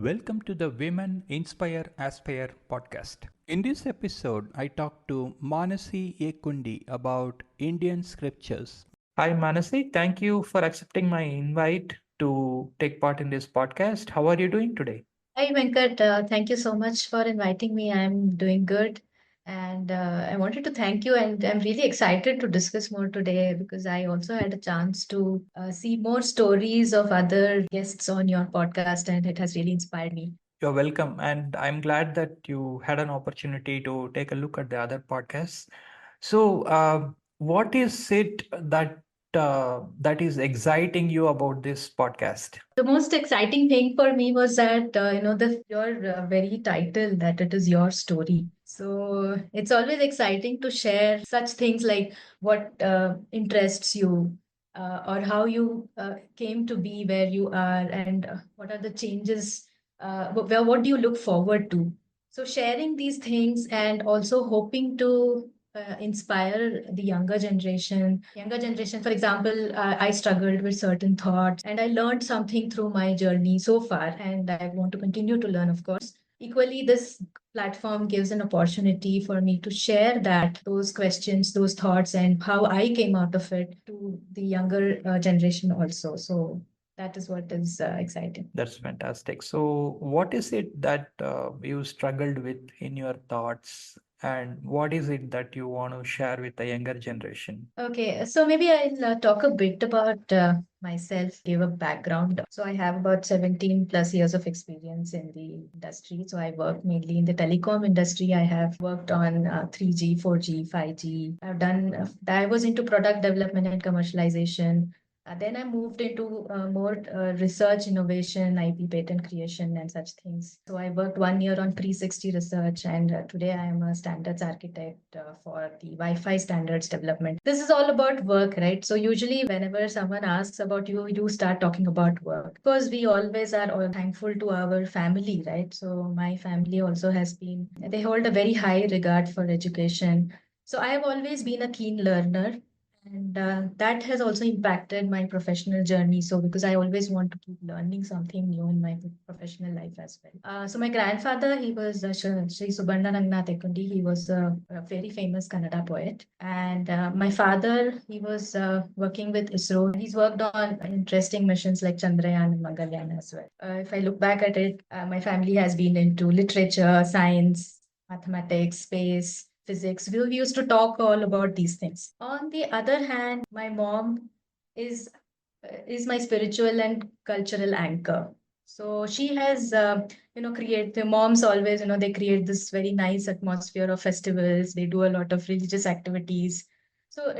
Welcome to the Women Inspire Aspire podcast. In this episode, I talk to Manasi Ekkundi about Indian scriptures. Hi, Manasi. Thank you for accepting my invite to take part in this podcast. How are you doing today? Hi, Venkat. Thank you so much for inviting me. I'm doing good. And I wanted to thank you. And I'm really excited to discuss more today because I also had a chance to see more stories of other guests on your podcast, and it has really inspired me. You're welcome. And I'm glad that you had an opportunity to take a look at the other podcasts. So, what is it that is exciting you about this podcast? The most exciting thing for me was that the your very title that it is your story. So it's always exciting to share such things like what interests you, or how you came to be where you are, and what are the changes. What do you look forward to? So sharing these things and also hoping to inspire the younger generation. Younger generation, for example, I struggled with certain thoughts and I learned something through my journey so far, and I want to continue to learn, of course. Equally, this platform gives an opportunity for me to share those questions, those thoughts, and how I came out of it to the younger generation also. So that is what is exciting. That's fantastic. So, what is it that you struggled with in your thoughts, and what is it that you want to share with the younger generation? Okay, so maybe I'll talk a bit about myself, give a background. So I have about 17 plus years of experience in the industry. So I work mainly in the telecom industry. I have worked on 3G, 4G, 5G. I was into product development and commercialization. Then I moved into more research, innovation, IP patent creation, and such things. So I worked 1 year on 360 research, and today I am a standards architect for the Wi-Fi standards development. This is all about work, right? So usually, whenever someone asks about you, you start talking about work because we always are all thankful to our family, right? So my family also has been, they hold a very high regard for education. So I have always been a keen learner, and that has also impacted my professional journey. So, because I always want to keep learning something new in my professional life as well. So, my grandfather, he was Sri Subbandarangnath Ekkundi. He was a very famous Kannada poet. And my father, he was working with ISRO. He's worked on interesting missions like Chandrayaan and Mangalyaan as well. If I look back at it, my family has been into literature, science, mathematics, space, physics. We used to talk all about these things. On the other hand, my mom is is my spiritual and cultural anchor. So she has, create the moms always, they create this very nice atmosphere of festivals. They do a lot of religious activities. So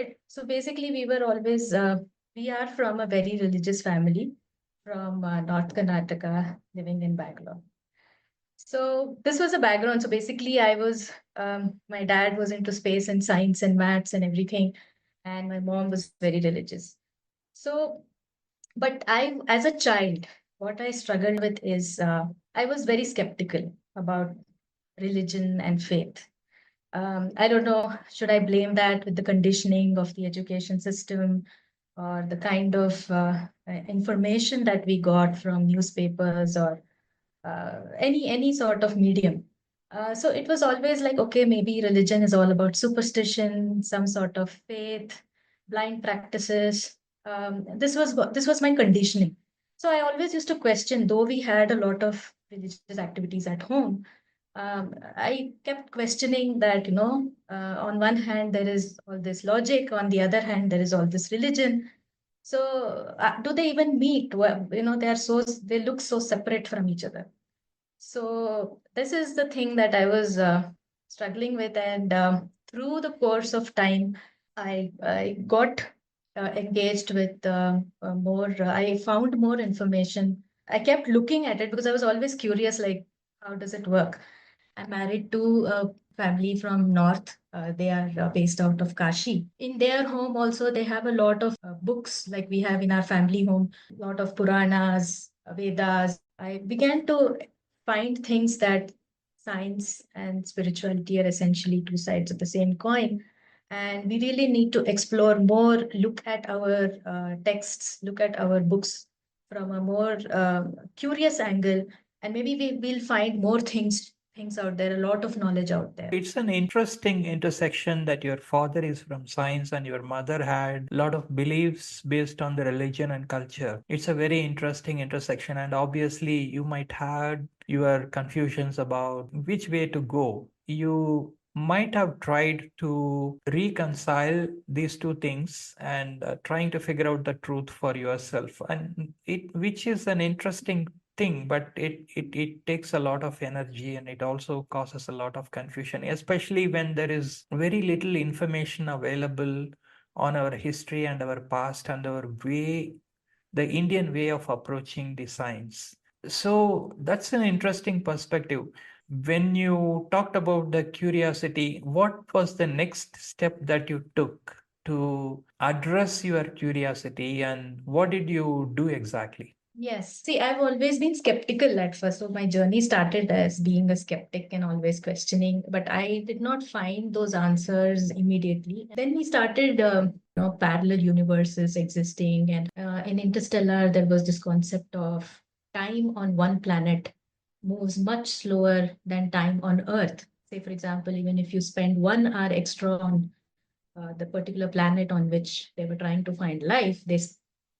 basically, we are from a very religious family from North Karnataka, living in Bangalore. So this was a background. So basically, my dad was into space and science and maths and everything, and my mom was very religious. So, but as a child, what I struggled with is I was very skeptical about religion and faith. I don't know, should I blame that with the conditioning of the education system or the kind of information that we got from newspapers or any sort of medium. So it was always like, okay, maybe religion is all about superstition, some sort of faith, blind practices. This was my conditioning. So I always used to question, though we had a lot of religious activities at home. I kept questioning that, on one hand there is all this logic, on the other hand there is all this religion. So do they even meet? Well, they look so separate from each other. So this is the thing that I was struggling with, and through the course of time, I got engaged with more. I found more information. I kept looking at it because I was always curious, like how does it work? I'm married to a family from North. They are based out of Kashi. In their home, also, they have a lot of books like we have in our family home, a lot of Puranas, Vedas. I began to find things that science and spirituality are essentially two sides of the same coin. And we really need to explore more, look at our texts, look at our books from a more curious angle, And maybe we'll find more things out there, a lot of knowledge out there. It's an interesting intersection that your father is from science and your mother had a lot of beliefs based on the religion and culture. It's a very interesting intersection, and obviously, you might have your confusions about which way to go. You might have tried to reconcile these two things and trying to figure out the truth for yourself, and it which is an interesting thing, but it takes a lot of energy and it also causes a lot of confusion, especially when there is very little information available on our history and our past and our way, the Indian way of approaching the science. So that's an interesting perspective. When you talked about the curiosity, what was the next step that you took to address your curiosity and what did you do exactly? Yes. See, I've always been skeptical at first. So my journey started as being a skeptic and always questioning, but I did not find those answers immediately. Then we started, parallel universes existing, and in Interstellar, there was this concept of time on one planet moves much slower than time on Earth. Say, for example, even if you spend 1 hour extra on the particular planet on which they were trying to find life,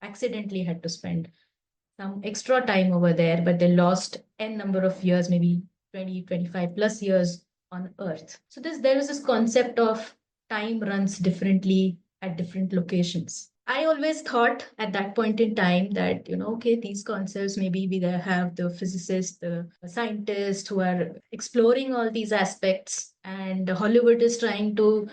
accidentally had to spend some extra time over there, but they lost n number of years, maybe 20, 25 plus years on Earth. So there was this concept of time runs differently at different locations. I always thought at that point in time that, okay, these concepts, maybe we have the physicists, the scientists who are exploring all these aspects, and Hollywood is trying to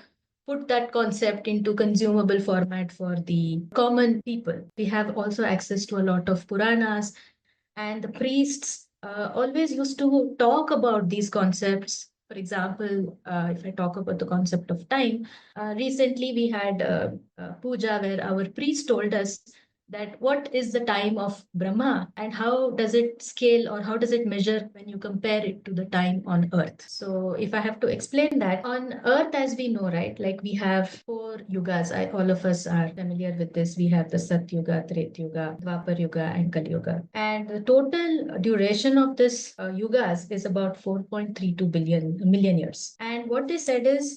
put that concept into consumable format for the common people. We have also access to a lot of Puranas, and the priests always used to talk about these concepts. For example, if I talk about the concept of time, recently we had a puja where our priest told us that what is the time of Brahma and how does it scale or how does it measure when you compare it to the time on Earth. So, if I have to explain that, on Earth, as we know, right, like we have four yugas. All of us are familiar with this. We have the Sat Yuga, Treta Yuga, Dwapar Yuga, and Kali Yuga. And the total duration of this yugas is about 4.32 million years. And what they said is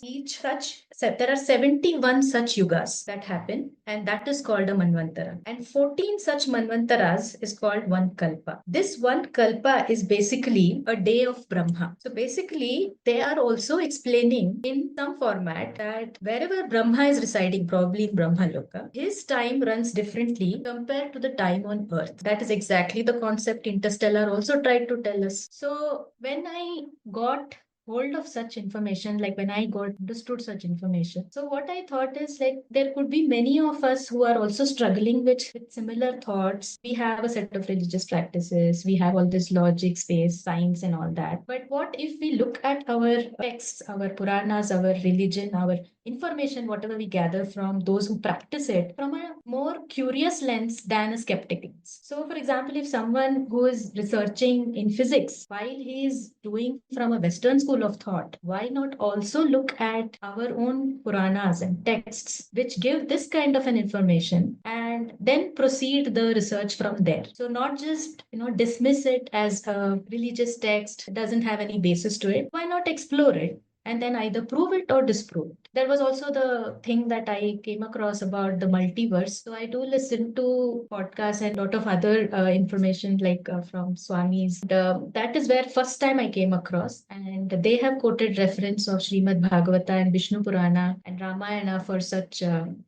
there are 71 such yugas that happen, and that is called a Manvantara. And 14 such Manvantaras is called one Kalpa. This one Kalpa is basically a day of Brahma. So basically, they are also explaining in some format that wherever Brahma is residing, probably in Brahma Loka, his time runs differently compared to the time on Earth. That is exactly the concept Interstellar also tried to tell us. So when I got hold of such information, like when I got understood such information. So what I thought is like there could be many of us who are also struggling with similar thoughts. We have a set of religious practices, we have all this logic, space, science, and all that. But what if we look at our texts, our Puranas, our religion, our information, whatever we gather from those who practice it, from a more curious lens than a skeptic lens. So, for example, if someone who is researching in physics, while he is doing from a Western school of thought, why not also look at our own Puranas and texts, which give this kind of an information, and then proceed the research from there? So, not just dismiss it as a religious text, doesn't have any basis to it. Why not explore it? And then either prove it or disprove it. There was also the thing that I came across about the multiverse. So I do listen to podcasts and a lot of other information like from Swamis. That is where first time I came across, and they have quoted reference of Srimad Bhagavata and Vishnu Purana and Ramayana for such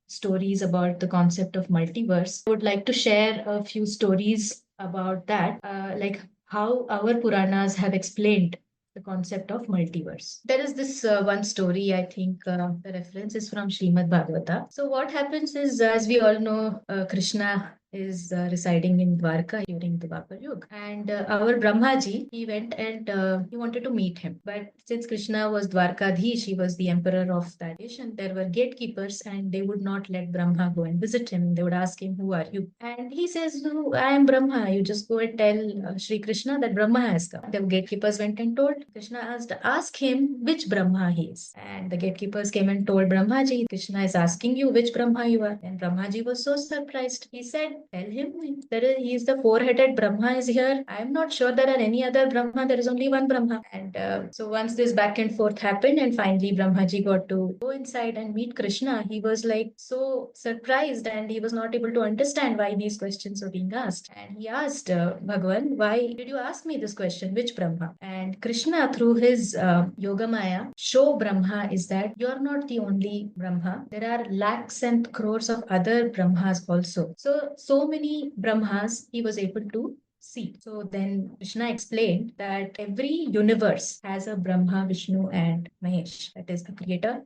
stories about the concept of multiverse. I would like to share a few stories about that, like how our Puranas have explained the concept of multiverse. There is this one story, I think the reference is from Srimad Bhagavata. So, what happens is, as we all know, Krishna is residing in Dwarka during the Dwapar Yuga. And our Brahmaji, he went and he wanted to meet him. But since Krishna was Dwarkadhish, he was the emperor of that nation, there were gatekeepers and they would not let Brahma go and visit him. They would ask him, "Who are you?" And he says, "No, I am Brahma. You just go and tell Sri Krishna that Brahma has come." The gatekeepers went and told. Krishna ask him which Brahma he is. And the gatekeepers came and told Brahmaji, "Krishna is asking you which Brahma you are." And Brahmaji was so surprised. He said, tell him he is the four-headed Brahma is here. I am not sure there are any other Brahma. There is only one Brahma. And so once this back and forth happened, and finally Brahmaji got to go inside and meet Krishna, he was like so surprised and he was not able to understand why these questions were being asked. And he asked Bhagavan, why did you ask me this question? Which Brahma? And Krishna, through his Yoga Maya, show Brahma is that you're not the only Brahma. There are lakhs and crores of other Brahmas also. So many Brahmas he was able to see. So then Krishna explained that every universe has a Brahma, Vishnu, and Mahesh. That is a creator,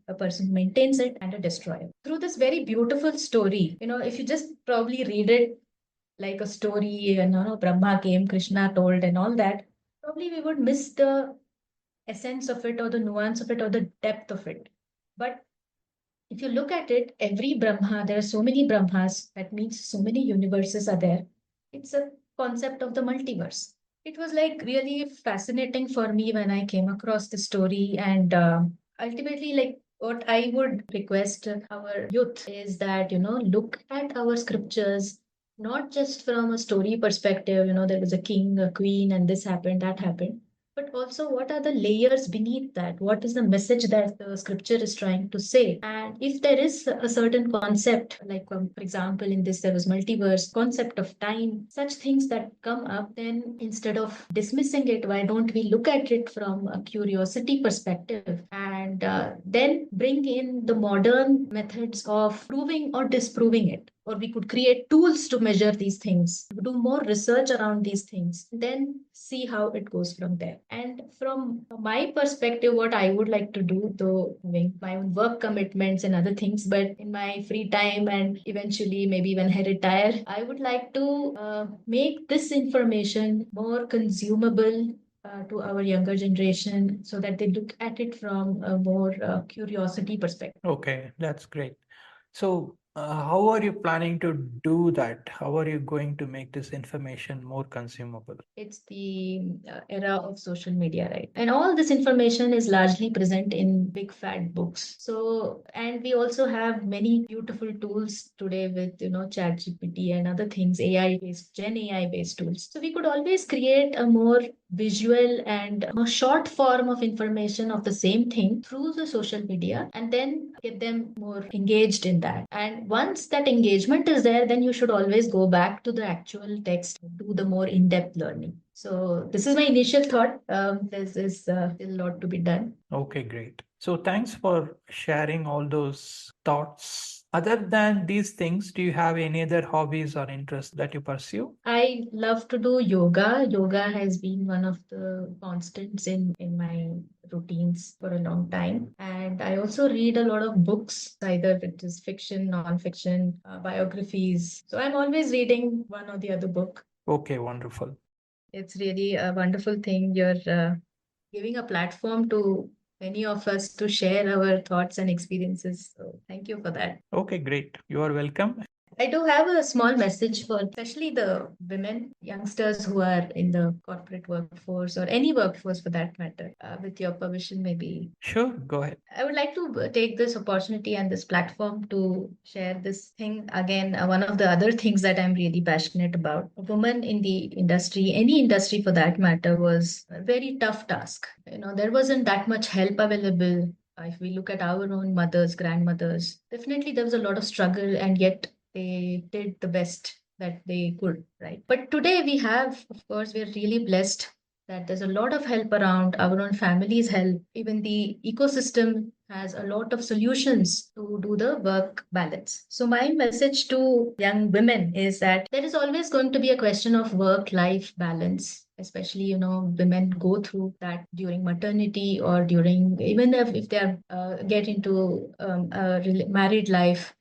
a person who maintains it, and a destroyer. Through this very beautiful story, if you just probably read it like a story, Brahma came, Krishna told, and all that, probably we would miss the essence of it or the nuance of it or the depth of it. But if you look at it, every Brahma, there are so many Brahmas, that means so many universes are there. It's a concept of the multiverse. It was like really fascinating for me when I came across the story. And ultimately, like what I would request our youth is that, look at our scriptures, not just from a story perspective, there was a king, a queen, and this happened, that happened, but also what are the layers beneath that? What is the message that the scripture is trying to say? And if there is a certain concept, like for example, in this there was multiverse, concept of time, such things that come up, then instead of dismissing it, why don't we look at it from a curiosity perspective and then bring in the modern methods of proving or disproving it? Or we could create tools to measure these things, do more research around these things, then see how it goes from there. And from my perspective, what I would like to do, though having my own work commitments and other things, but in my free time and eventually maybe when I retire, I would like to make this information more consumable to our younger generation so that they look at it from a more curiosity perspective. Okay, that's great. So, how are you planning to do that? How are you going to make this information more consumable? It's the era of social media, right? And all this information is largely present in big fat books. So, and we also have many beautiful tools today with, ChatGPT and other things, AI based, Gen AI based tools. So we could always create a more visual and a short form of information of the same thing through the social media and then get them more engaged in that. And once that engagement is there, then you should always go back to the actual text, do the more in depth learning. So, this is my initial thought. There's still a lot to be done. Okay, great. So, thanks for sharing all those thoughts. Other than these things, do you have any other hobbies or interests that you pursue? I love to do yoga. Yoga has been one of the constants in my routines for a long time. And I also read a lot of books, either it is fiction, non-fiction, biographies. So I'm always reading one or the other book. Okay, wonderful. It's really a wonderful thing. You're giving a platform to many of us to share our thoughts and experiences. So thank you for that. Okay, great. You are welcome. I do have a small message for especially the women, youngsters who are in the corporate workforce or any workforce for that matter. With your permission, maybe Sure, go ahead. I would like to take this opportunity and this platform to share this thing again. One of the other things that I'm really passionate about. A woman in the industry, any industry for that matter, was a very tough task. There wasn't that much help available. If we look at our own mothers, grandmothers, definitely there was a lot of struggle, and yet they did the best that they could, right? But today we have, of course, we're really blessed that there's a lot of help around, our own families help, even the ecosystem has a lot of solutions to do the work balance. So my message to young women is that there is always going to be a question of work life balance, especially women go through that during maternity or during, even if they are get into a married life,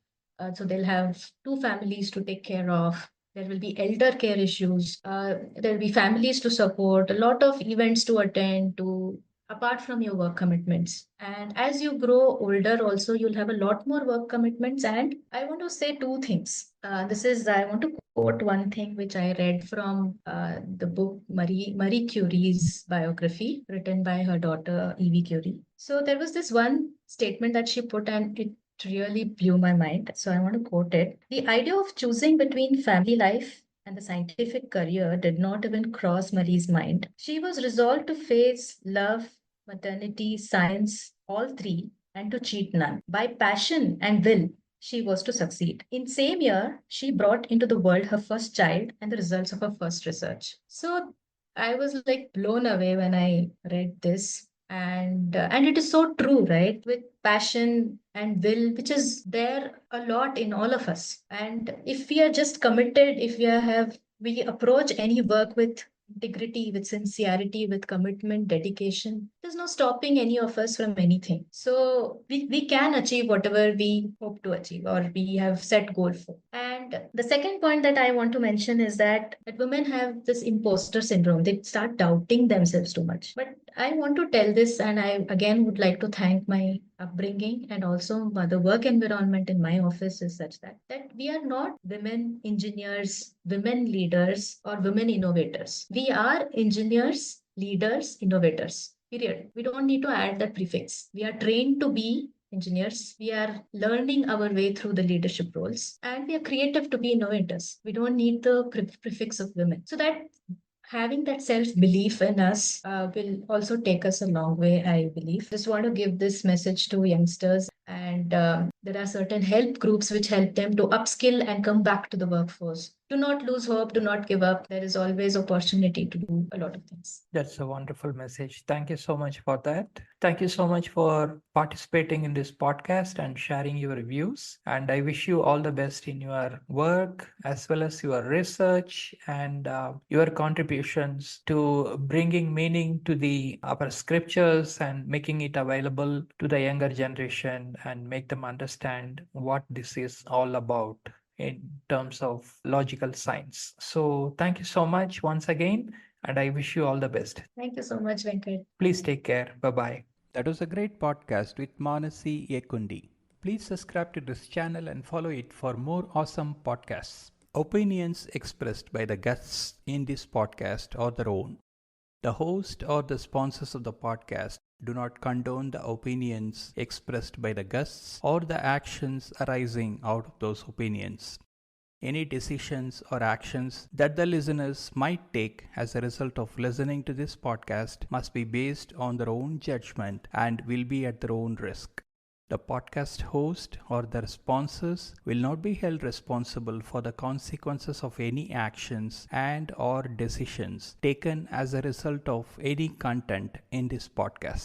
so they'll have two families to take care of. There will be elder care issues. There will be families to support, a lot of events to attend to, apart from your work commitments. And as you grow older, also, you'll have a lot more work commitments. And I want to say two things. I want to quote one thing which I read from the book Marie Curie's biography, written by her daughter, Evie Curie. So there was this one statement that she put, and it It really blew my mind. So I want to quote it. The idea of choosing between family life and the scientific career did not even cross Marie's mind. She was resolved to face love, maternity, science, all three, and to cheat none. By passion and will, she was to succeed. In same year, she brought into the world her first child and the results of her first research. So I was like blown away when I read this, and it is so true, right? With passion and will, which is there a lot in all of us, and if we are just committed, if we approach any work with integrity, with sincerity, with commitment, dedication, there's no stopping any of us from anything. So we can achieve whatever we hope to achieve or we have set goal for. And the second point that I want to mention is that women have this imposter syndrome. They start doubting themselves too much. But I want to tell this, and I again would like to thank my upbringing and also the work environment in my office is such that we are not women engineers, women leaders, or women innovators. We are engineers, leaders, innovators. Period. We don't need to add that prefix. We are trained to be engineers. We are learning our way through the leadership roles, and we are creative to be innovators. We don't need the prefix of women. So that having that self belief in us will also take us a long way, I believe. Just want to give this message to youngsters, and there are certain help groups which help them to upskill and come back to the workforce. Do not lose hope, do not give up. There is always opportunity to do a lot of things. That's a wonderful message. Thank you so much for that. Thank you so much for participating in this podcast and sharing your views. And I wish you all the best in your work as well as your research and your contributions to bringing meaning to the our scriptures and making it available to the younger generation and make them understand what this is all about in terms of logical science. So thank you so much once again, and I wish you all the best. Thank you so much, Venkat. Please take care. Bye bye. That was a great podcast with Manasi Ekkundi. Please subscribe to this channel and follow it for more awesome podcasts. Opinions expressed by the guests in this podcast are their own. The host or the sponsors of the podcast do not condone the opinions expressed by the guests or the actions arising out of those opinions. Any decisions or actions that the listeners might take as a result of listening to this podcast must be based on their own judgment and will be at their own risk. The podcast host or their sponsors will not be held responsible for the consequences of any actions and or decisions taken as a result of any content in this podcast.